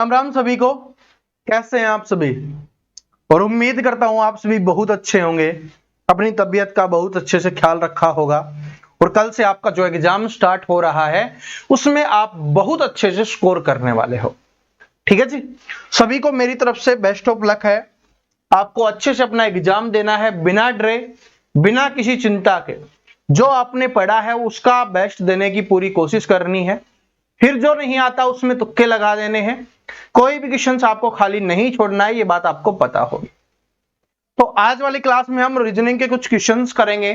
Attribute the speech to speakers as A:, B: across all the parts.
A: राम राम सभी को। कैसे हैं आप सभी? और उम्मीद करता हूं आप सभी बहुत अच्छे होंगे, अपनी तबीयत का बहुत अच्छे से ख्याल रखा होगा और कल से आपका जो एग्जाम स्टार्ट हो रहा है उसमें आप बहुत अच्छे से स्कोर करने वाले हो। ठीक है जी, सभी को मेरी तरफ से बेस्ट ऑफ लक है। आपको अच्छे से अपना एग्जाम देना है, बिना डरे, बिना किसी चिंता के। जो आपने पढ़ा है उसका बेस्ट देने की पूरी कोशिश करनी है। फिर जो नहीं आता उसमें तुक्के लगा देने हैं। कोई भी क्वेश्चन आपको खाली नहीं छोड़ना है, ये बात आपको पता होगी। तो आज वाली क्लास में हम रीजनिंग के कुछ क्वेश्चंस करेंगे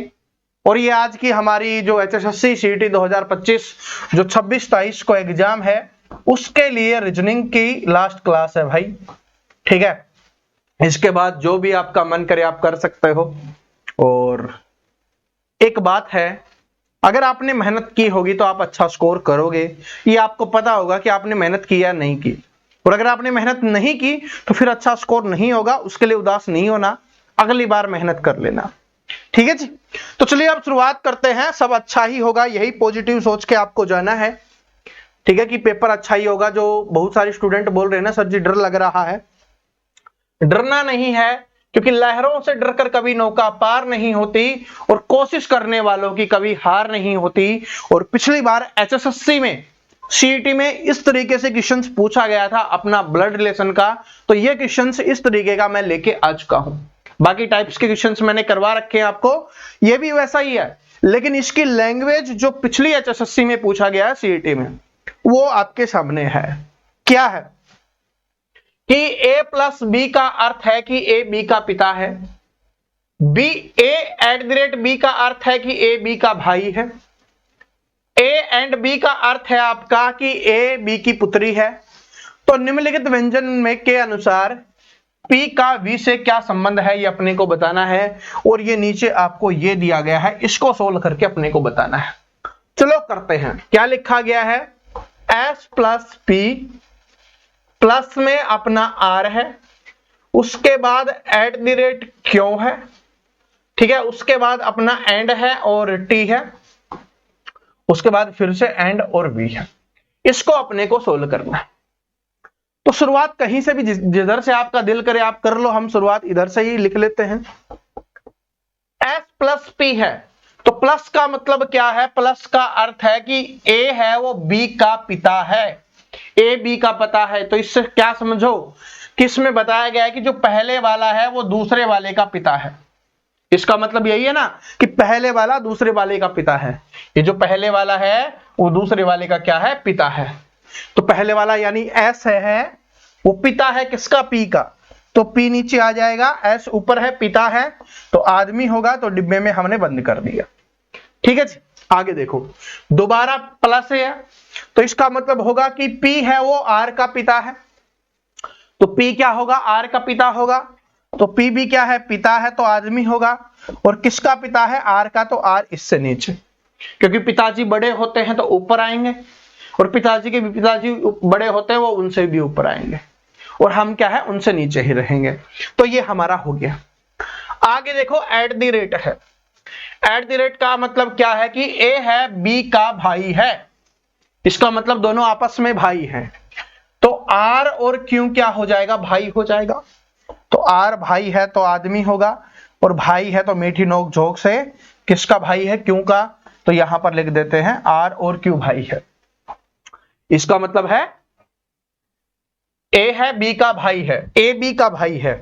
A: और ये आज की हमारी जो एचएसएससी सीईटी 2025 जो 26-23 को एग्जाम है उसके लिए रीजनिंग की लास्ट क्लास है भाई। ठीक है, इसके बाद जो भी आपका मन करे आप कर सकते हो। और एक बात है, अगर आपने मेहनत की होगी तो आप अच्छा स्कोर करोगे, ये आपको पता होगा कि आपने मेहनत की या नहीं की। और अगर आपने मेहनत नहीं की तो फिर अच्छा स्कोर नहीं होगा, उसके लिए उदास नहीं होना, अगली बार मेहनत कर लेना। ठीक है जी, तो चलिए अब शुरुआत करते हैं। सब अच्छा ही होगा, यही पॉजिटिव सोच के आपको जाना है। ठीक है कि पेपर अच्छा ही होगा। जो बहुत सारे स्टूडेंट बोल रहे हैं ना सर जी डर लग रहा है, डरना नहीं है, क्योंकि लहरों से डरकर कभी नौका पार नहीं होती और कोशिश करने वालों की कभी हार नहीं होती। और पिछली बार एचएसएससी में सीईटी में इस तरीके से क्वेश्चंस पूछा गया था अपना ब्लड रिलेशन का, तो ये क्वेश्चंस इस तरीके का मैं लेके आ चुका हूं। बाकी टाइप्स के क्वेश्चंस मैंने करवा रखे हैं आपको, ये भी वैसा ही है, लेकिन इसकी लैंग्वेज जो पिछली एचएसएससी में पूछा गया है सीईटी में वो आपके सामने है। क्या है कि a प्लस बी का अर्थ है कि a b का पिता है, b a@b का अर्थ है कि a b का भाई है, a एंड b का अर्थ है आपका कि a b की पुत्री है। तो निम्नलिखित व्यंजन में के अनुसार p का v से क्या संबंध है ये अपने को बताना है। और ये नीचे आपको ये दिया गया है, इसको सोल्व करके अपने को बताना है। चलो करते हैं। क्या लिखा गया है, s प्लस p प्लस में अपना r है, उसके बाद @ क्यों है, ठीक है, उसके बाद अपना एंड है और t है, उसके बाद फिर से एंड और v है। इसको अपने को सोल्व करना है। तो शुरुआत कहीं से भी जिधर से आपका दिल करे आप कर लो, हम शुरुआत इधर से ही लिख लेते हैं। s प्लस p है तो प्लस का मतलब क्या है, प्लस का अर्थ है कि a है वो b का पिता है, a b का पता है। तो इससे क्या समझो कि इसमें बताया गया है कि जो पहले वाला है वो दूसरे वाले का पिता है। इसका मतलब यही है ना कि पहले वाला दूसरे वाले का पिता है। ये जो पहले वाला है वो दूसरे वाले का क्या है, पिता है। तो पहले वाला यानी s है वो पिता है किसका, p का। तो p नीचे आ जाएगा, s ऊपर है, पिता है तो आदमी होगा, तो डिब्बे में हमने बंद कर दिया। ठीक है जी, आगे देखो, दोबारा प्लस है तो इसका मतलब होगा कि p है वो r का पिता है। तो p क्या होगा, r का पिता होगा। तो p भी क्या है, पिता है तो आदमी होगा। और किसका पिता है, r का, तो r इससे नीचे, क्योंकि पिताजी बड़े होते हैं तो ऊपर आएंगे और पिताजी के पिताजी बड़े होते हैं वो उनसे भी ऊपर आएंगे और हम क्या है उनसे नीचे ही रहेंगे। तो ये हमारा हो गया। आगे देखो @ है। @ का मतलब क्या है कि a है b का भाई है, इसका मतलब दोनों आपस में भाई हैं। तो r और q क्या हो जाएगा, भाई हो जाएगा। तो r भाई है तो आदमी होगा और भाई है तो मीठी नोक झोंक से किसका भाई है, क्यों का। तो यहां पर लिख देते हैं r और q भाई है। इसका मतलब है a है b का भाई है, a b का भाई है।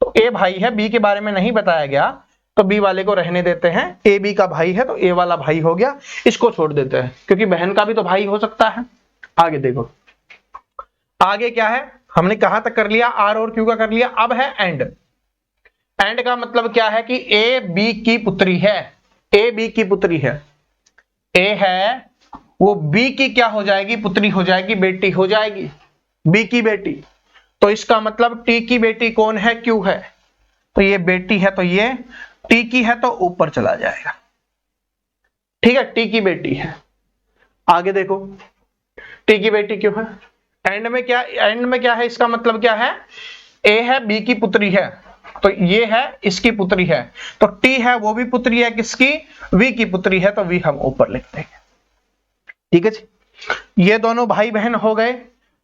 A: तो a भाई है, b के बारे में नहीं बताया गया तो b वाले को रहने देते हैं। a b का भाई है तो a वाला भाई हो गया, इसको छोड़ देते हैं क्योंकि बहन का भी तो भाई हो सकता है। आगे देखो, आगे क्या है, हमने कहां तक कर लिया, r और q का कर लिया। अब है एंड। एंड का मतलब क्या है कि a b की पुत्री है, a b की पुत्री है। a है वो b की क्या हो जाएगी, पुत्री हो जाएगी, बेटी हो जाएगी, b की बेटी। तो इसका मतलब t की बेटी कौन है, q है। तो ये बेटी है तो ये t की है तो ऊपर चला जाएगा। ठीक है, t की बेटी है। आगे देखो, t की बेटी क्यों है, एंड में क्या, एंड में क्या है, इसका मतलब क्या है, a है b की पुत्री है तो ये है इसकी पुत्री है। तो t है वो भी पुत्री है किसकी, v की पुत्री है, तो v हम ऊपर लिखते हैं। ठीक है जी, ये दोनों भाई बहन हो गए।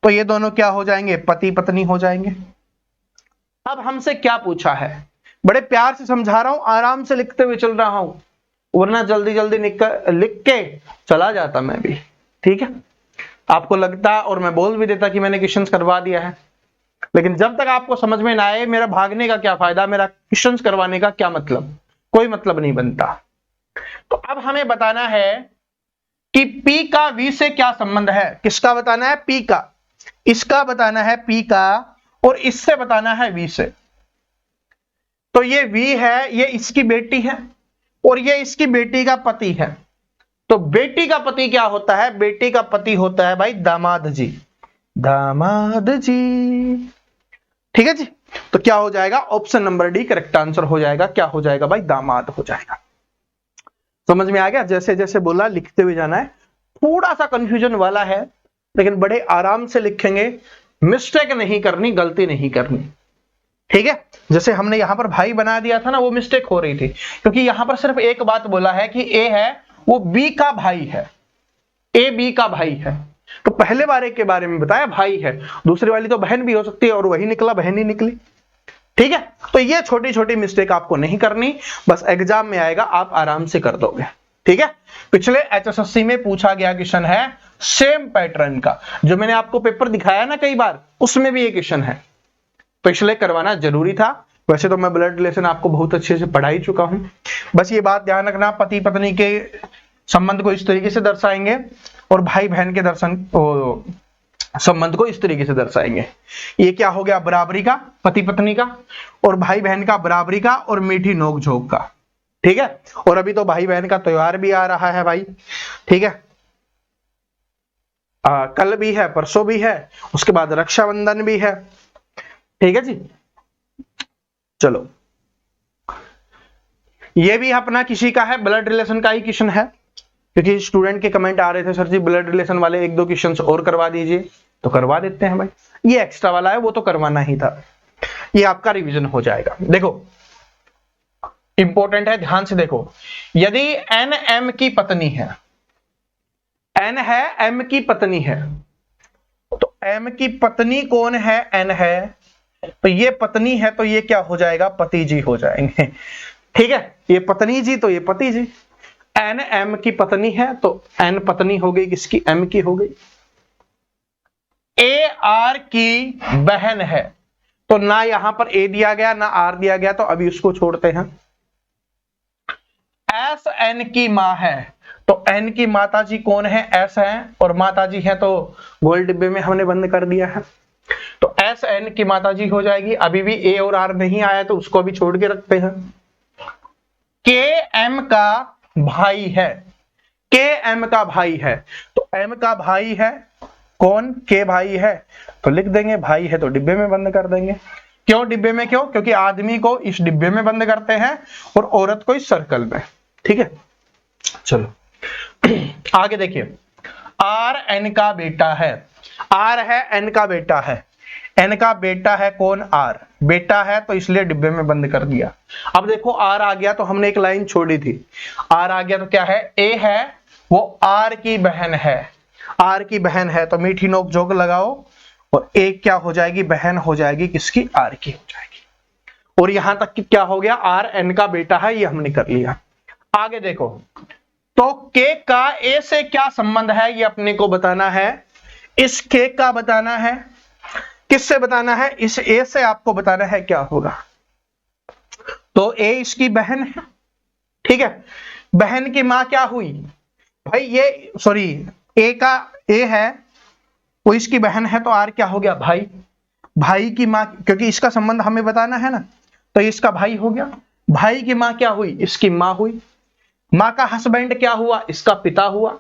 A: तो ये दोनों क्या हो जाएंगे, पति पत्नी हो जाएंगे। अब हमसे क्या पूछा है, बड़े प्यार से समझा रहा हूं, आराम से लिखते हुए चल रहा हूं, वरना जल्दी जल्दी लिख के चला जाता मैं भी, ठीक है। आपको लगता और मैं बोल भी देता कि मैंने क्वेश्चंस करवा दिया है, लेकिन जब तक आपको समझ में ना आए मेरा भागने का क्या फायदा, मेरा क्वेश्चंस करवाने का क्या मतलब, कोई मतलब नहीं बनता। तो अब हमें बताना है कि P का V से क्या संबंध है। किसका बताना है, P का, इसका बताना है P का, और इससे बताना है V से। तो ये V है, ये इसकी बेटी है, और ये इसकी बेटी का पति है। तो बेटी का पति क्या होता है, बेटी का पति होता है भाई दामाद जी, दामाद जी, ठीक है जी। तो क्या हो जाएगा, option number D correct answer हो जाएगा। क्या हो जाएगा भाई, दामाद हो जाएगा। समझ में आ गया, जैसे जैसे बोला लिखते हुए जाना है। थोड़ा सा कंफ्यूजन वाला है, लेकिन बड़े आराम से लिखेंगे, मिस्टेक नहीं करनी, गलती नहीं करनी, ठीक है। जैसे हमने यहां पर भाई बना दिया था ना, वो मिस्टेक हो रही थी, क्योंकि यहां पर सिर्फ एक बात बोला है कि ए है वो बी का भाई है, ए बी का भाई है। तो पहले वाले के बारे में बताया भाई है, दूसरी वाली तो बहन भी हो सकती है, और वही निकला, बहन ही निकली, ठीक है। तो ये छोटी छोटी मिस्टेक आपको नहीं करनी, बस एग्जाम में आएगा आप आराम से कर दोगे, ठीक है। पिछले एचएसएससी में पूछा गया क्वेश्चन है सेम पैटर्न का, जो मैंने आपको पेपर दिखाया ना कई बार, उसमें भी ये क्वेश्चन है, तो इसलिए करवाना जरूरी था। वैसे तो मैं ब्लड रिलेशन आपको बहुत अच्छे से पढ़ा ही चुका हूं, बस ये बात ध्यान रखना, पति पत्नी के संबंध को इस तरीके से दर्शाएंगे, और भाई बहन के संबंध को इस तरीके से दर्शाएंगे। ये क्या हो गया, बराबरी का, पति पत्नी का, और भाई बहन का बराबरी का, और मीठी नोक झोंक का, ठीक है। और अभी तो भाई बहन का त्योहार भी आ रहा है भाई, ठीक है। कल भी है, परसों भी है, उसके बाद रक्षाबंधन भी है, ठीक है जी। चलो, ये भी अपना किसी का है, ब्लड रिलेशन का ही क्वेश्चन है, क्योंकि स्टूडेंट के कमेंट आ रहे थे सर जी ब्लड रिलेशन वाले एक दो क्वेश्चंस और करवा दीजिए, तो करवा देते हैं भाई। ये एक्स्ट्रा वाला है, वो तो करवाना ही था, ये आपका रिवीजन हो जाएगा। देखो इंपॉर्टेंट है, ध्यान से देखो, यदि एन एम की पत्नी है, एन है एम की पत्नी है, तो एम की पत्नी कौन है, एन है, तो ये पत्नी है, तो ये क्या हो जाएगा, पति जी हो जाएंगे, ठीक है। ये पत्नी जी, तो ये पति जी। एन एम की पत्नी है, तो एन पत्नी हो गई किसकी, एम की हो गई। ए आर की बहन है, तो ना यहां पर ए दिया गया ना आर दिया गया, तो अभी उसको छोड़ते हैं। एस एन की मां है, तो एन की माता जी कौन है, एस है, और माता जी है तो गोल डिब्बे में हमने बंद कर दिया है, तो एस एन की माता जी हो जाएगी। अभी भी ए और आर नहीं आया, तो उसको भी छोड़ के रखते हैं। के एम का भाई है, के एम का भाई है, तो एम का भाई है कौन, के भाई है, तो लिख देंगे भाई है, तो डिब्बे में बंद कर देंगे। क्यों डिब्बे में, क्यों, क्योंकि आदमी को इस डिब्बे में बंद करते हैं और औरत को इस सर्कल में, ठीक है। चलो आगे देखिए, आर एन का बेटा है, आर है एन का बेटा है, एन का बेटा है कौन, आर, बेटा है तो इसलिए डिब्बे में बंद कर दिया। अब देखो आर आ गया, तो हमने एक लाइन छोड़ी थी, आर आ गया तो क्या है, ए है वो आर की बहन है, आर की बहन है, तो मीठी नोक झोंक लगाओ, और एक क्या हो जाएगी, बहन हो जाएगी किसकी, आर की हो जाएगी। और यहां तक कि क्या हो गया, आर एन का बेटा है, ये हमने कर लिया। आगे देखो, तो के का ए से क्या संबंध है, ये अपने को बताना है। इस के का बताना है, किससे बताना है, इस ए से आपको बताना है क्या होगा। तो ए इसकी बहन है, ठीक है, बहन की मां क्या हुई भाई, ये सॉरी ए का ए है वो इसकी बहन है, तो आर क्या हो गया, भाई, भाई की मां, क्योंकि इसका संबंध हमें बताना है ना, तो इसका भाई हो गया। भाई की मां क्या हुई, इसकी मां हुई। मां का हस्बैंड क्या हुआ, इसका पिता हुआ।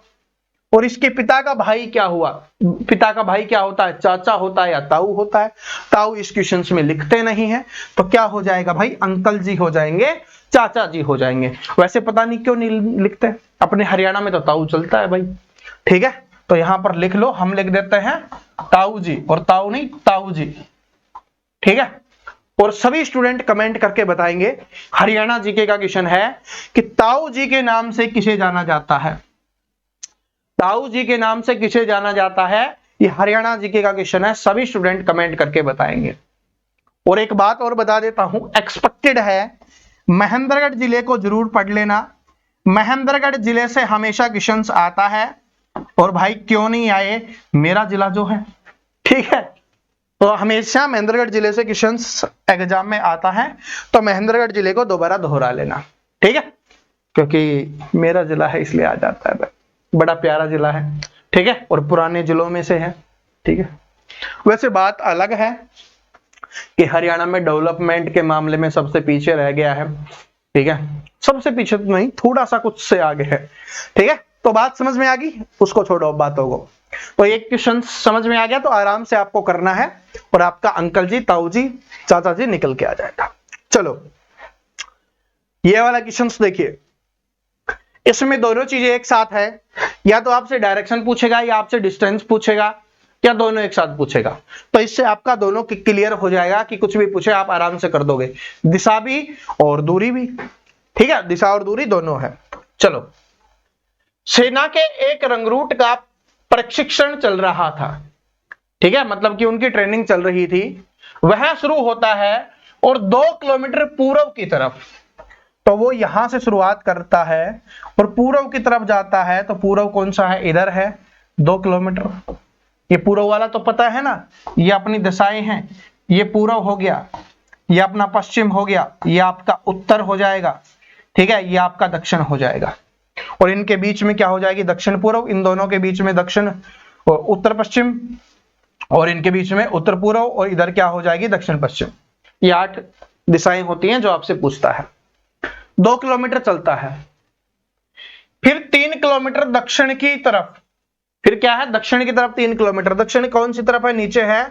A: और इसके पिता का भाई क्या हुआ, पिता का भाई क्या होता है, चाचा होता है या ताऊ होता है। ताऊ इस क्वेश्चन में लिखते नहीं है, तो क्या हो जाएगा भाई, अंकल जी हो जाएंगे, चाचा जी हो जाएंगे। वैसे पता नहीं क्यों नहीं लिखते, अपने हरियाणा में तो ताऊ चलता है भाई, ठीक है। तो यहां पर लिख लो, हम लिख देते हैं ताऊ जी, और ताऊ नहीं ताऊ जी, ठीक है। और सभी स्टूडेंट कमेंट करके बताएंगे, हरियाणा जीके का क्वेश्चन है कि ताऊ जी के नाम से किसे जाना जाता है, ताऊ जी के नाम से किसे जाना जाता है, ये हरियाणा जीके का क्वेश्चन है, सभी स्टूडेंट कमेंट करके बताएंगे। और एक बात और बता देता हूं, एक्सपेक्टेड है, महेंद्रगढ़ जिले को जरूर पढ़ लेना। महेंद्रगढ़ जिले से हमेशा क्वेश्चंस आता है, और भाई क्यों नहीं आए, मेरा जिला जो है, ठीक है, तो हमेशा महेंद्रगढ़ जिले से क्वेश्चंस एग्जाम में आता है, तो महेंद्रगढ़ जिले को दोबारा दोहरा लेना, ठीक है, क्योंकि मेरा जिला है इसलिए आ जाता है, बड़ा प्यारा जिला है, ठीक है, और पुराने जिलों में से है, ठीक है। वैसे बात अलग है कि हरियाणा में डेवलपमेंट के मामले में सबसे पीछे रह गया है, ठीक है, सबसे पीछे तो नहीं, थोड़ा सा कुछ से आगे है, ठीक है। तो बात समझ में आ गई, उसको छोड़ो बातों को। तो एक क्वेश्चन समझ में आ गया तो आराम से आपको करना है, और आपका अंकल जी, ताऊ जी, चाचा जी निकल के आ जाएगा। चलो ये वाला क्वेश्चन देखिए, इसमें दोनों चीजें एक साथ है, या तो आपसे डायरेक्शन पूछेगा या आपसे डिस्टेंस पूछेगा, या दोनों एक साथ पूछेगा। तो इससे आपका दोनों क्लियर हो जाएगा कि कुछ भी पूछे आप आराम से कर दोगे, दिशा भी और दूरी भी, ठीक है, दिशा और दूरी दोनों है। चलो, सेना के एक रंगरूट का प्रशिक्षण चल रहा था, ठीक है, मतलब कि उनकी ट्रेनिंग चल रही थी, वह शुरू होता है और 2 किलोमीटर पूर्व की तरफ, तो वो यहां से शुरुआत करता है और पूर्व की तरफ जाता है। तो पूर्व कौन सा है, इधर है 2 किलोमीटर, ये पूर्व वाला तो पता है ना, ये अपनी दिशाएं हैं, ये पूर्व हो गया, ये अपना पश्चिम हो गया, ये आपका उत्तर हो जाएगा, ठीक है, ये आपका दक्षिण हो जाएगा, और इनके बीच में क्या हो जाएगी, दक्षिण पूर्व, इन दोनों के बीच में दक्षिण और उत्तर पश्चिम, और इनके बीच में उत्तर पूर्व, और इधर क्या हो जाएगी, दक्षिण पश्चिम। ये 8 दिशाएं होती हैं जो आपसे पूछता है। 2 किलोमीटर चलता है, फिर 3 किलोमीटर दक्षिण की तरफ, फिर क्या है, दक्षिण की तरफ 3 किलोमीटर, दक्षिण कौन सी तरफ है, नीचे है,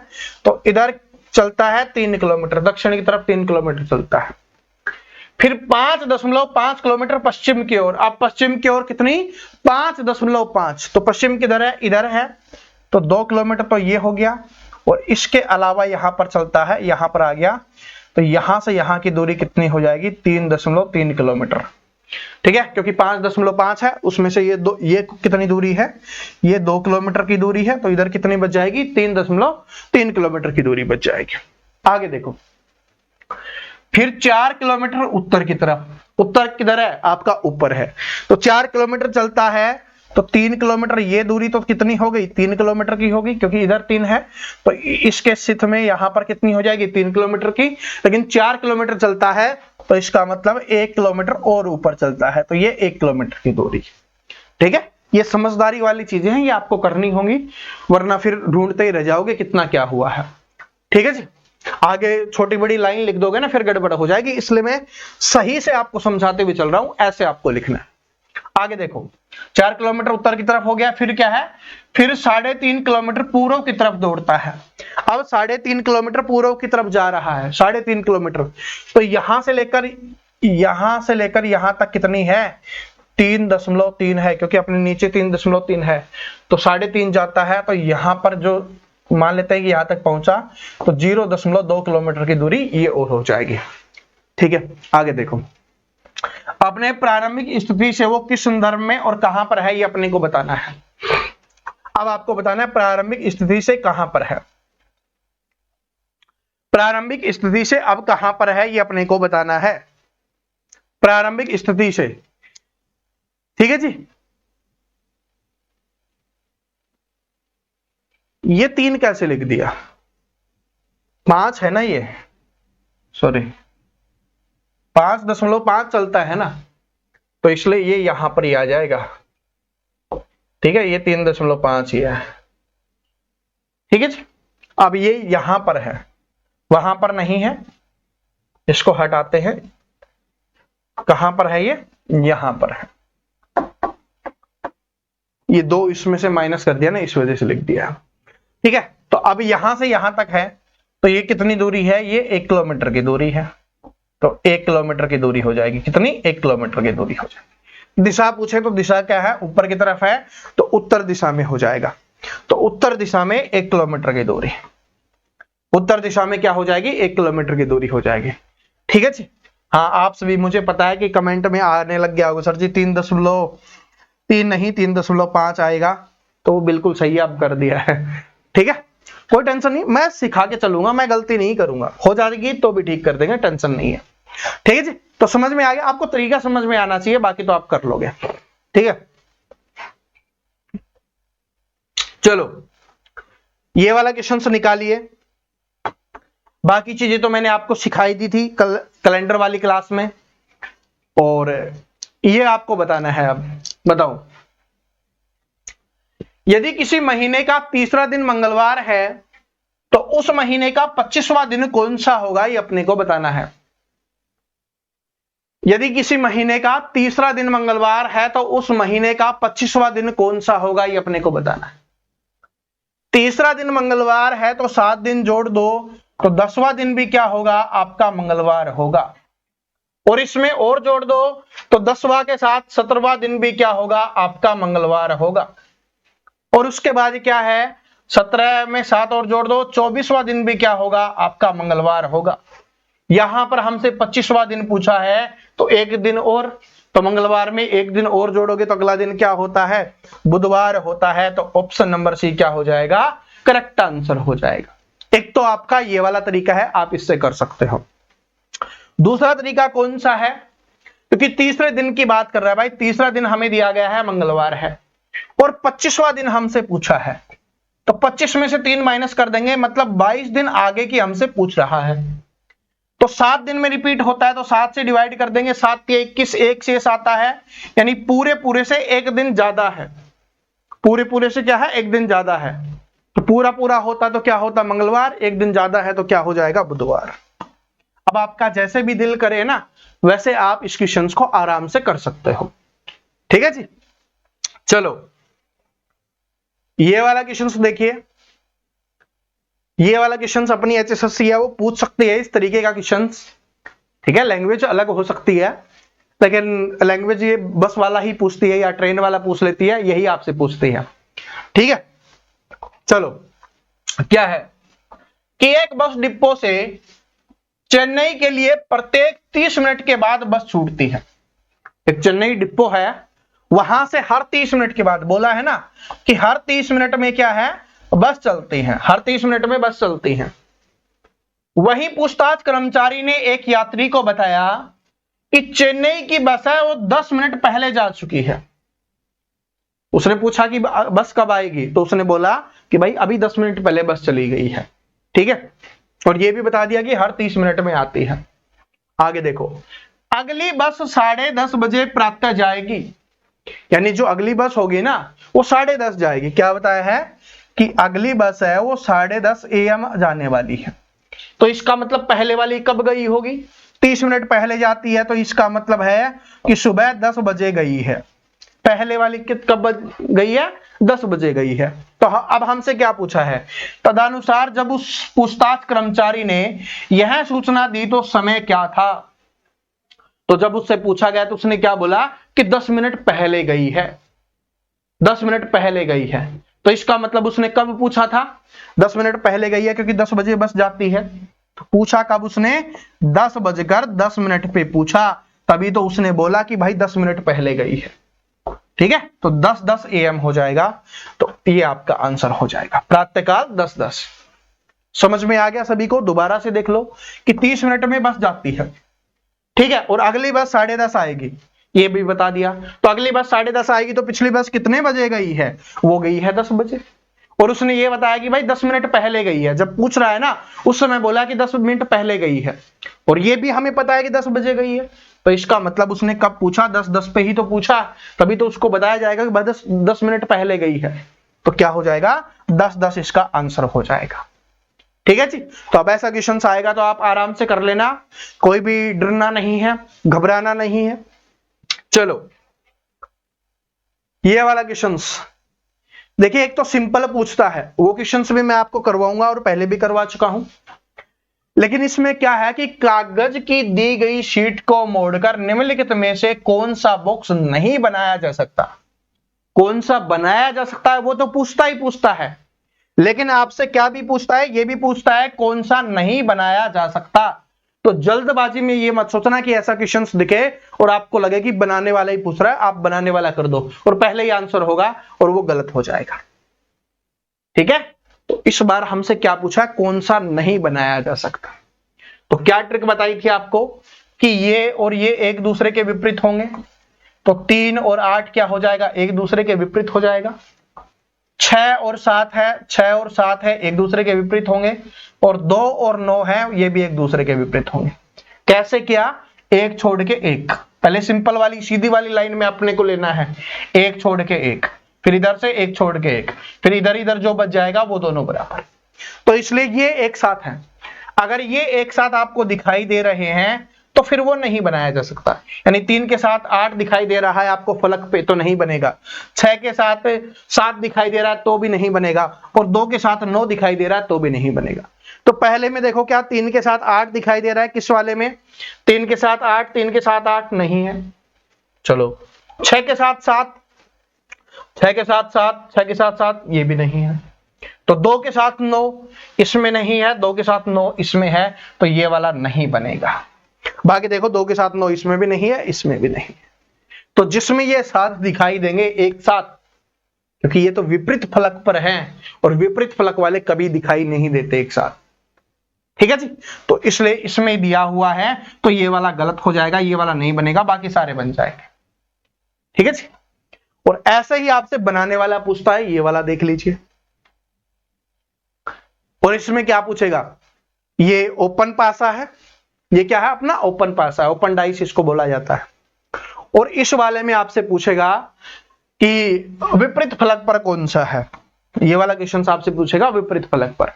A: तो इधर चलता है 3 किलोमीटर, दक्षिण की तरफ 3 किलोमीटर चलता है। फिर 5.5 किलोमीटर पश्चिम की ओर, अब पश्चिम की ओर कितनी, 5.5, तो पश्चिम किधर है, इधर है, तो 2 किलोमीटर तो ये हो गया, और इसके अलावा यहां पर चलता है, यहां पर आ गया, तो यहां से यहां की दूरी कितनी हो जाएगी, 3.3 किलोमीटर, ठीक है, क्योंकि 5.5 है, उसमें से ये कितनी दूरी है, ये 2 किलोमीटर की दूरी है, तो इधर कितनी बच जाएगी, 3.3 किलोमीटर की दूरी बच जाएगी। आगे देखो, फिर 4 किलोमीटर उत्तर की तरफ, उत्तर किधर है, आपका ऊपर है, तो 4 किलोमीटर चलता है, तो 3 किलोमीटर, ये दूरी तो कितनी हो गई, 3 किलोमीटर की होगी, क्योंकि इधर 3 है, तो इसके स्थित में यहां पर कितनी हो जाएगी, 3 किलोमीटर की, लेकिन 4 किलोमीटर चलता है, तो इसका मतलब 1 किलोमीटर और ऊपर चलता है, तो ये 1 किलोमीटर की दूरी, ठीक है। ये समझदारी वाली चीजें हैं, ये आपको करनी होंगी, वरना फिर ढूंढते ही रह जाओगे कितना क्या हुआ है, ठीक है जी। आगे छोटी बड़ी लाइन लिख दोगे ना, फिर गड़बड़ हो जाएगी, इसलिए मैं सही से आपको समझाते हुए चल रहा हूं, ऐसे आपको लिखना है। आगे देखो, 4 किलोमीटर उत्तर की तरफ हो गया, फिर क्या है, फिर 3.5 किलोमीटर पूर्व की तरफ दौड़ता है। अब 3.5 किलोमीटर पूर्व की तरफ जा रहा है, 3.5 किलोमीटर, तो यहां से लेकर यहां तक कितनी है, 3.3 है, क्योंकि अपने नीचे 3.3 है, तो 3.5 जाता है, तो यहां पर जो मान लेते हैं कि यहां तक पहुंचा, तो 0.2 किलोमीटर की दूरी ये और हो जाएगी, ठीक है। आगे देखो, अपने प्रारंभिक स्थिति से वो किस संदर्भ में और कहां पर है, ये अपने को बताना है। अब आपको बताना है प्रारंभिक स्थिति से कहां पर है, प्रारंभिक स्थिति से अब कहां पर है, ये अपने को बताना है, प्रारंभिक स्थिति से, ठीक है जी। ये 3 कैसे लिख दिया, 5 है ना, ये सॉरी 5.5 चलता है ना, तो इसलिए ये यहां पर ही आ जाएगा, ठीक है, ये 3.5 ही है, ठीक है जी। अब ये यहां पर है, वहां पर नहीं है, इसको हटाते हैं, कहां पर है, ये यहां पर है, ये 2 इसमें से माइनस कर दिया ना, इस वजह से लिख दिया, ठीक है। तो अब यहां से यहां तक है, तो ये कितनी दूरी है, ये 1 किलोमीटर की दूरी है, तो 1 किलोमीटर की दूरी हो जाएगी, कितनी, 1 किलोमीटर की दूरी हो जाएगी। दिशा पूछे तो दिशा क्या है, ऊपर की तरफ है, तो उत्तर दिशा में हो जाएगा, तो उत्तर दिशा में 1 किलोमीटर की दूरी, उत्तर दिशा में क्या हो जाएगी, 1 किलोमीटर की दूरी हो जाएगी, ठीक है जी। हाँ, आप सभी, मुझे पता है कि कमेंट में आने लग गया होगा, सर जी 3.3 नहीं 3.5 आएगा, तो वो बिल्कुल सही आप कर दिया है, ठीक है, कोई टेंशन नहीं, मैं सिखा के चलूंगा, मैं गलती नहीं करूंगा, हो जाएगी तो भी ठीक कर देंगे, टेंशन नहीं है। ठीक है जी, तो समझ में आ गया, आपको तरीका समझ में आना चाहिए, बाकी तो आप कर लोगे। ठीक है, चलो ये वाला क्वेश्चन निकालिए। बाकी चीजें तो मैंने आपको सिखाई दी थी कैलेंडर वाली क्लास में, और ये आपको बताना है। अब बताओ, यदि किसी महीने का तीसरा दिन मंगलवार है तो उस महीने का 25वां दिन कौन सा होगा, ये अपने को बताना है। यदि किसी महीने का तीसरा दिन मंगलवार है तो उस महीने का 25वां दिन कौन सा होगा, ये अपने को बताना है। तीसरा दिन मंगलवार है तो 7 दिन जोड़ दो, तो 10वां दिन भी क्या होगा, आपका मंगलवार होगा। और इसमें और जोड़ दो तो 10वां के साथ 17वां दिन भी क्या होगा, आपका मंगलवार होगा। और उसके बाद क्या है, 17 में 7 और जोड़ दो, 24वां दिन भी क्या होगा, आपका मंगलवार होगा। यहां पर हमसे 25वां दिन पूछा है, तो एक दिन और, तो मंगलवार में एक दिन और जोड़ोगे तो अगला दिन क्या होता है, बुधवार होता है। तो ऑप्शन नंबर सी क्या हो जाएगा, करेक्ट आंसर हो जाएगा। एक तो आपका ये वाला तरीका है, आप इससे कर सकते हो। दूसरा तरीका कौन सा है, क्योंकि तीसरे दिन की बात कर रहा है भाई, तीसरा दिन हमें दिया गया है मंगलवार है और 25वां दिन हमसे पूछा है, तो 25 में से 3 माइनस कर देंगे, मतलब 22 दिन आगे की हमसे पूछ रहा है। तो 7 दिन में रिपीट होता है तो 7 से डिवाइड कर देंगे, 7 के 21, 1 शेष आता है, यानी पूरे पूरे से एक दिन ज्यादा है। पूरे पूरे से क्या है, एक दिन ज्यादा है। तो पूरा पूरा होता तो क्या होता, मंगलवार, एक दिन ज्यादा है तो क्या हो जाएगा, बुधवार। अब आपका जैसे भी दिल करे ना, वैसे आप इस क्वेश्चन को आराम से कर सकते हो। ठीक है जी, चलो ये वाला क्वेश्चन देखिए। ये वाला क्वेश्चन अपनी एचएसएससी है वो पूछ सकती है इस तरीके का क्वेश्चन। ठीक है, लैंग्वेज अलग हो सकती है, लेकिन लैंग्वेज ये बस वाला ही पूछती है या ट्रेन वाला पूछ लेती है, यही आपसे पूछती है। ठीक है, चलो क्या है कि एक बस डिपो से चेन्नई के लिए प्रत्येक 30 मिनट के बाद बस छूटती है। एक चेन्नई डिपो है, वहां से हर 30 मिनट के बाद, बोला है ना कि हर 30 मिनट में क्या है, बस चलती है, हर 30 मिनट में बस चलती है। वहीं पूछताछ कर्मचारी ने एक यात्री को बताया कि चेन्नई की बस है वो 10 मिनट पहले जा चुकी है। उसने पूछा कि बस कब आएगी, तो उसने बोला कि भाई अभी 10 मिनट पहले बस चली गई है। ठीक है, और ये भी बता दिया कि हर 30 मिनट में आती है। आगे देखो, अगली बस 10:30 बजे प्रातः जाएगी, यानी जो अगली बस होगी ना वो 10:30 जाएगी। क्या बताया है कि अगली बस है वो 10:30 AM जाने वाली है। तो इसका मतलब पहले वाली कब गई होगी, 30 मिनट पहले जाती है, तो इसका मतलब है कि सुबह 10 बजे गई है। पहले वाली कब गई है, 10 बजे गई है। तो अब हमसे क्या पूछा है, तदनुसार जब उस पूछताछ कर्मचारी ने यह सूचना दी तो समय क्या था। तो जब उससे पूछा गया तो उसने क्या बोला कि 10 मिनट पहले गई है, 10 मिनट पहले गई है। तो इसका मतलब उसने कब पूछा था, 10 मिनट पहले गई है, क्योंकि 10 बजे बस जाती है। तो पूछा कब उसने, 10:10 पे पूछा, तभी तो उसने बोला कि भाई 10 मिनट पहले गई है। ठीक है, तो 10:10 AM हो जाएगा, तो ये आपका आंसर हो जाएगा, प्रातःकाल 10:10। समझ में आ गया सभी को, दोबारा से देख लो कि 30 मिनट में बस जाती है। ठीक है, और अगली बस 10:30 आएगी, ये भी बता दिया। तो अगली बस 10:30 आएगी, तो पिछली बस कितने बजे गई है, वो गई है 10 बजे। और उसने ये बताया कि भाई 10 मिनट पहले गई है, जब पूछ रहा है ना उस समय बोला कि 10 मिनट पहले गई है, और ये भी हमें पता है कि 10 बजे गई है। तो इसका मतलब उसने कब पूछा, 10:10 पे ही तो पूछा, तभी तो उसको बताया जाएगा कि 10 मिनट पहले गई है। तो क्या हो जाएगा, 10:10 इसका आंसर हो जाएगा। ठीक है जी, तो अब ऐसा क्वेश्चन आएगा तो आप आराम से कर लेना, कोई भी डरना नहीं है, घबराना नहीं है। चलो ये वाला क्वेश्चन देखिए, एक तो सिंपल पूछता है, वो क्वेश्चंस भी मैं आपको करवाऊंगा और पहले भी करवा चुका हूं। लेकिन इसमें क्या है कि कागज की दी गई शीट को मोड़कर निम्नलिखित में से कौन सा बॉक्स नहीं बनाया जा सकता। कौन सा बनाया जा सकता है वो तो पूछता ही पूछता है, लेकिन आपसे क्या भी पूछता है, ये भी पूछता है कौन सा नहीं बनाया जा सकता। तो जल्दबाजी में ये मत सोचना कि ऐसा क्वेश्चन दिखे और आपको लगे कि बनाने वाला ही पूछ रहा है, आप बनाने वाला कर दो और पहले ही आंसर होगा और वो गलत हो जाएगा। ठीक है, तो इस बार हमसे क्या पूछा, कौन सा नहीं बनाया जा सकता। तो क्या ट्रिक बताई थी आपको कि ये और ये एक दूसरे के विपरीत होंगे, तो 3 और 8 क्या हो जाएगा, एक दूसरे के विपरीत हो जाएगा। 6 और 7 है, 6 और 7 है, एक दूसरे के विपरीत होंगे। और 2 और 9 है, ये भी एक दूसरे के विपरीत होंगे। कैसे किया, एक छोड़ के एक। पहले सिंपल वाली सीधी वाली लाइन में अपने को लेना है, एक छोड़ के एक, फिर इधर से एक छोड़ के एक, फिर इधर इधर जो बच जाएगा वो दोनों बराबर। तो इसलिए ये एक साथ है। अगर ये एक साथ आपको दिखाई दे रहे हैं तो फिर वो नहीं बनाया जा सकता। यानी 3 के साथ 8 दिखाई दे रहा है आपको फलक पे तो नहीं बनेगा, 6 के साथ 7 दिखाई दे रहा है तो भी नहीं बनेगा, और 2 के साथ 9 दिखाई दे रहा है तो भी नहीं बनेगा। तो पहले में देखो क्या 3 के साथ 8 दिखाई दे रहा है, किस वाले में, 3 के साथ 8, 3 के साथ 8 नहीं है। चलो 6 के साथ 7, 6 के साथ 7, 6 के साथ 7 ये भी नहीं है। तो 2 के साथ 9 इसमें नहीं है, 2 के साथ 9 इसमें है, तो ये वाला नहीं बनेगा। बाकी देखो 2 के साथ 9 इसमें भी नहीं है, इसमें भी नहीं है। तो जिसमें ये साथ दिखाई देंगे एक साथ, क्योंकि ये तो विपरीत फलक पर हैं और विपरीत फलक वाले कभी दिखाई नहीं देते एक साथ, ठीक है जी। तो इसलिए इसमें दिया हुआ है तो ये वाला गलत हो जाएगा, ये वाला नहीं बनेगा, बाकी सारे बन जाएंगे, ठीक है जी। और ऐसे ही आपसे बनाने वाला पूछता है, ये वाला देख लीजिए। और इसमें क्या पूछेगा, ये ओपन पासा है, ये क्या है अपना ओपन पासा है, ओपन डाइस इसको बोला जाता है। और इस वाले में आपसे पूछेगा कि विपरीत फलक पर कौन सा है, ये वाला क्वेश्चन आपसे पूछेगा विपरीत फलक पर।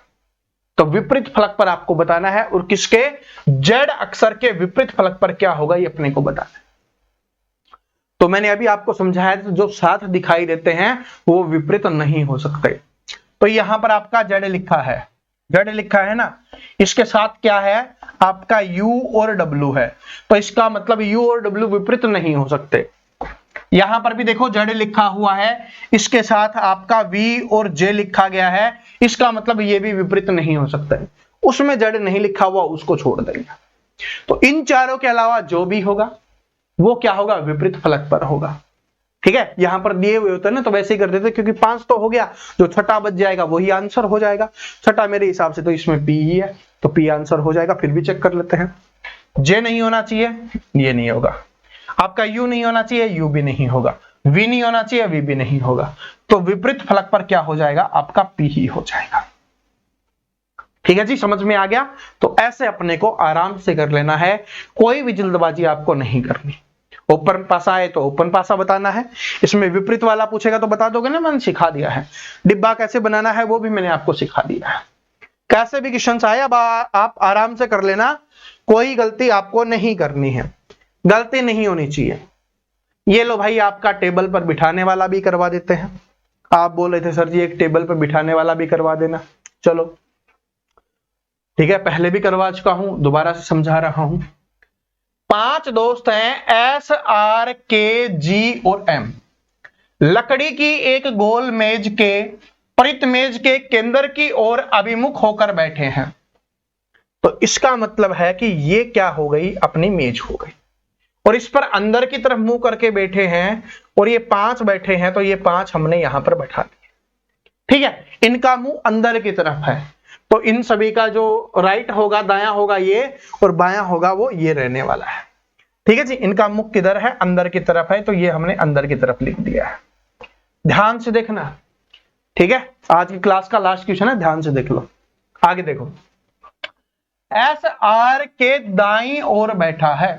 A: तो विपरीत फलक पर आपको बताना है, और किसके, जेड अक्षर के विपरीत फलक पर क्या होगा ये अपने को बताना है। तो मैंने अभी आपको समझाया जो साथ दिखाई देते हैं वो विपरीत नहीं हो सकते। तो यहां पर आपका जेड लिखा है, जेड लिखा है ना, इसके साथ क्या है आपका यू और डब्ल्यू है, तो इसका मतलब यू और डब्ल्यू विपरीत नहीं हो सकते। यहां पर भी देखो जेड लिखा हुआ है, इसके साथ आपका वी और जे लिखा गया है, इसका मतलब ये भी विपरीत नहीं हो सकता है। उसमें जेड नहीं लिखा हुआ उसको छोड़ देंगे। तो इन चारों के अलावा जो भी होगा वो क्या होगा, विपरीत फलक पर होगा, ठीक है। यहां पर दिए हुए होते हैं ना तो वैसे ही कर देते, क्योंकि 5 तो हो गया, जो छठा बच जाएगा वही आंसर हो जाएगा। छठा मेरे हिसाब से तो इसमें पी ही है, तो पी आंसर हो जाएगा। फिर भी चेक कर लेते हैं, जे नहीं होना चाहिए, ये नहीं होगा। आपका यू नहीं होना चाहिए, यू भी नहीं होगा। वी नहीं होना चाहिए, वी भी नहीं होगा। तो विपरीत फलक पर क्या हो जाएगा, आपका पी ही हो जाएगा, ठीक है जी। समझ में आ गया। तो ऐसे अपने को आराम से कर लेना है, कोई भी जल्दबाजी आपको नहीं करनी। ओपन पासा है तो ओपन पासा बताना है, इसमें विपरीत वाला पूछेगा तो बता दोगे ना, मैंने सिखा दिया है। डिब्बा कैसे बनाना है वो भी मैंने आपको सिखा दिया है। कैसे भी क्वेश्चन आए अब आप आराम से कर लेना, कोई गलती आपको नहीं करनी है, गलती नहीं होनी चाहिए। ये लो भाई, आपका टेबल पर बिठाने वाला भी करवा देते हैं। आप बोल रहे थे सर जी एक टेबल पर बिठाने वाला भी करवा देना, चलो ठीक है, पहले भी करवा चुका हूं, दोबारा से समझा रहा हूं। 5 दोस्त हैं एस, आर, के, जी और एम। लकड़ी की एक गोल मेज के परित मेज के केंद्र की ओर अभिमुख होकर बैठे हैं। तो इसका मतलब है कि ये क्या हो गई, अपनी मेज हो गई, और इस पर अंदर की तरफ मुंह करके बैठे हैं, और ये 5 बैठे हैं, तो ये 5 हमने यहां पर बैठा दिए, ठीक है। इनका मुंह अंदर की तरफ है, तो इन सभी का जो राइट होगा दायां होगा ये, और बायां होगा वो ये रहने वाला है, ठीक है जी। इनका मुख किधर है, अंदर की तरफ है, तो ये हमने अंदर की तरफ लिख दिया है। ध्यान से देखना, ठीक है। आज की क्लास का लास्ट क्वेश्चन है, ध्यान से देख लो। आगे देखो, एस आर के दाईं ओर बैठा है,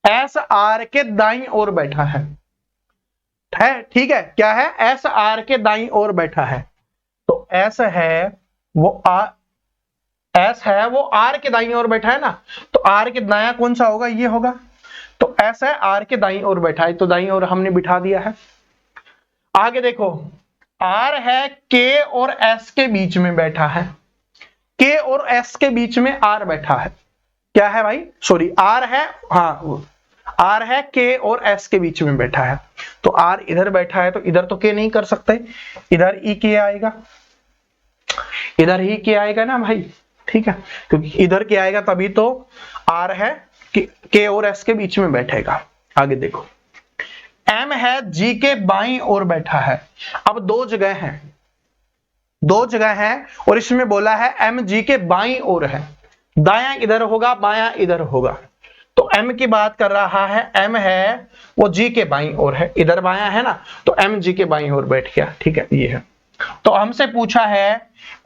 A: एस आर के दाईं ओर बैठा है, ठीक है। क्या है, एस आर के दाईं ओर बैठा है। तो एस है वो एस है वो आर के दाईं ओर बैठा है ना, तो आर के दायां कौन सा होगा, ये होगा। तो एस है आर के दाईं ओर बैठा है, तो दाईं ओर हमने बिठा दिया है। आगे देखो, आर है के और एस के बीच में बैठा है, के और एस के बीच में आर बैठा है। क्या है भाई, सॉरी आर है, हाँ आर है के और एस के बीच में बैठा है। तो आर इधर बैठा है, तो इधर तो के नहीं कर सकते, इधर ई के आएगा, इधर ही के आएगा ना भाई, ठीक है, क्योंकि इधर के आएगा तभी तो आर है के और एस के बीच में बैठेगा। आगे देखो, एम है जी के बाईं ओर बैठा है। अब 2 जगह हैं, दो जगह है और इसमें बोला है m g के बाईं ओर है, दायां इधर होगा बायां इधर होगा। तो m की बात कर रहा है, m है वो g के बाईं ओर है, इधर बायां है ना, तो m g के बाईं ओर बैठ गया। ठीक है, ये है। तो हमसे पूछा है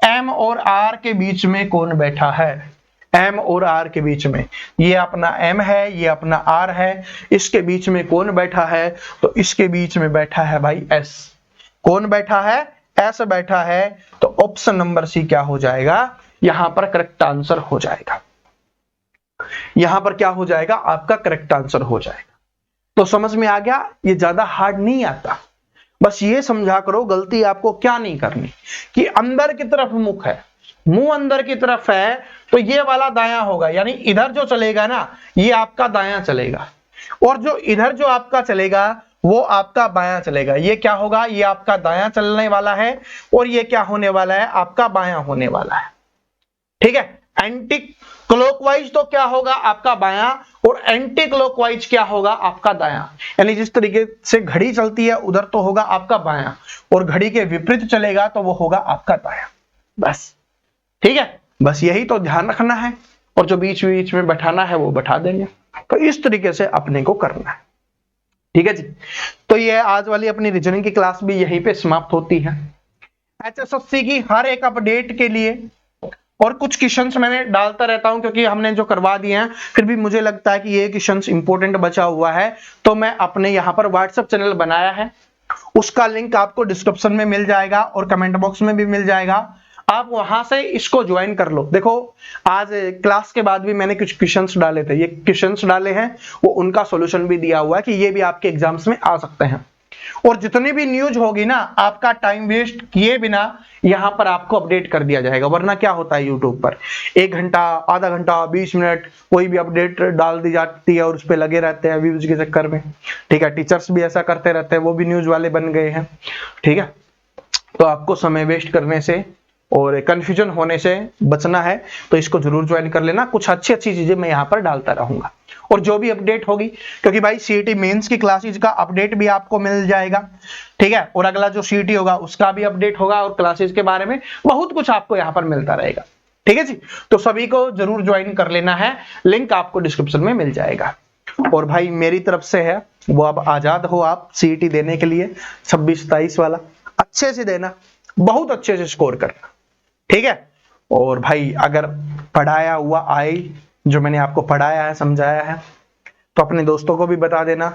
A: m और r के बीच में कौन बैठा है, m और r के बीच में, ये अपना m है ये अपना r है, इसके बीच में कौन बैठा है, तो इसके बीच में बैठा है भाई s। कौन बैठा है, s बैठा है। तो ऑप्शन नंबर सी क्या हो जाएगा, यहां पर करेक्ट आंसर हो जाएगा। यहां पर क्या हो जाएगा, आपका करेक्ट आंसर हो जाएगा। तो समझ में आ गया, ये ज्यादा हार्ड नहीं आता, बस ये समझा करो गलती आपको क्या नहीं करनी, कि अंदर की तरफ मुख है, मुंह अंदर की तरफ है, तो ये वाला दायां होगा, यानी इधर जो चलेगा ना ये आपका दायां चलेगा, और जो इधर जो आपका चलेगा वो आपका बायां चलेगा। ये क्या होगा, ये आपका दायां चलने वाला है, और ये क्या होने वाला है, आपका बायां होने वाला है। ठीक है, एंटी क्लॉकवाइज तो क्या होगा, आपका बायां, और एंटी क्लॉकवाइज क्या होगा, आपका दायां। यानी जिस तरीके से घड़ी चलती है उधर तो होगा आपका बायां, और घड़ी के विपरीत चलेगा तो वो होगा आपका दायां। बस ठीक है, बस यही तो ध्यान रखना है, और जो बीच बीच में बैठाना है वो बैठा देंगे। तो इस तरीके से अपने को करना है। ठीक है जी, तो ये आज वाली अपनी रीजनिंग की क्लास भी यहीं पे समाप्त होती है। HSSC की हर एक अपडेट के लिए और कुछ क्वेश्चंस मैंने डालता रहता हूं, क्योंकि हमने जो करवा दिए हैं फिर भी मुझे लगता है कि ये क्वेश्चंस इंपॉर्टेंट बचा हुआ है, तो मैं अपने यहाँ पर व्हाट्सएप चैनल बनाया है, उसका लिंक आपको डिस्क्रिप्शन में मिल जाएगा और कमेंट बॉक्स में भी मिल जाएगा, आप वहां से इसको ज्वाइन कर लो। देखो आज क्लास के बाद भी मैंने कुछ क्वेश्चंस डाले थे, ये क्वेश्चंस डाले हैं, वो उनका सॉल्यूशन भी दिया हुआ है कि ये भी आपके एग्जाम्स में आ सकते हैं। और जितनी भी न्यूज होगी ना, आपका टाइम वेस्ट किए बिना यहां पर आपको अपडेट कर दिया जाएगा। वरना क्या होता है, यूट्यूब पर 1 घंटा, आधा घंटा, 20 मिनट कोई भी अपडेट डाल दी जाती है और उस पर लगे रहते हैं व्यूज के चक्कर में। ठीक है, टीचर्स भी ऐसा करते रहते हैं, वो भी न्यूज वाले बन गए हैं। ठीक है, तो आपको समय वेस्ट करने से और कंफ्यूजन होने से बचना है, तो इसको जरूर ज्वाइन कर लेना। कुछ अच्छी अच्छी चीजें मैं यहाँ पर डालता रहूंगा, और जो भी अपडेट होगी, क्योंकि भाई सीईटी मेंस की क्लासेज का अपडेट भी आपको मिल जाएगा। ठीक है, और अगला जो सीईटी होगा उसका भी अपडेट होगा, और क्लासेज के बारे में बहुत कुछ आपको यहाँ पर मिलता रहेगा। ठीक है जी, तो सभी को जरूर ज्वाइन कर लेना है, लिंक आपको डिस्क्रिप्शन में मिल जाएगा। और भाई मेरी तरफ से है वो, अब आजाद हो आप सीईटी देने के लिए 26-27 वाला, अच्छे से देना, बहुत अच्छे से स्कोर करना। ठीक है, और भाई अगर पढ़ाया हुआ आए, जो मैंने आपको पढ़ाया है समझाया है, तो अपने दोस्तों को भी बता देना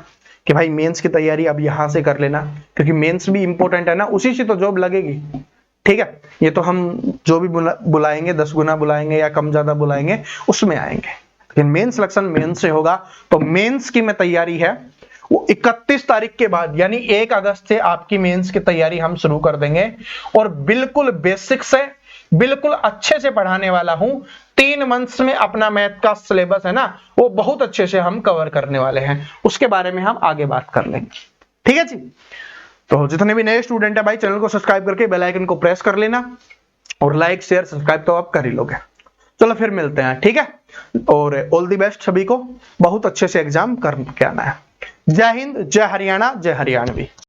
A: कि भाई मेंस की तैयारी अब यहां से कर लेना, क्योंकि मेंस भी इंपॉर्टेंट है ना, उसी से तो जॉब लगेगी। ठीक है, ये तो हम जो भी बुलाएंगे 10 गुना बुलाएंगे या कम ज्यादा बुलाएंगे उसमें आएंगे, लेकिन मेन सिलेक्शन मेंस से होगा। तो मेंस की में तैयारी है वो 31 तारीख के बाद, यानी 1 अगस्त से आपकी मेंस की तैयारी हम शुरू कर देंगे, और बिल्कुल बेसिक से बिल्कुल अच्छे से पढ़ाने वाला हूं। 3 मंथ्स में अपना मैथ का सिलेबस है ना, वो बहुत अच्छे से हम कवर करने वाले हैं, उसके बारे में हम आगे बात कर लेंगे। ठीक है जी, तो जितने भी नए स्टूडेंट है भाई, चैनल को सब्सक्राइब करके बेल आइकन को प्रेस कर लेना, और लाइक शेयर सब्सक्राइब तो आप कर ही लोगे। चलो फिर मिलते हैं, ठीक है, और ऑल द बेस्ट सभी को, बहुत अच्छे से एग्जाम करके आना है। जय हिंद, जय हरियाणा, जय हरियाणवी।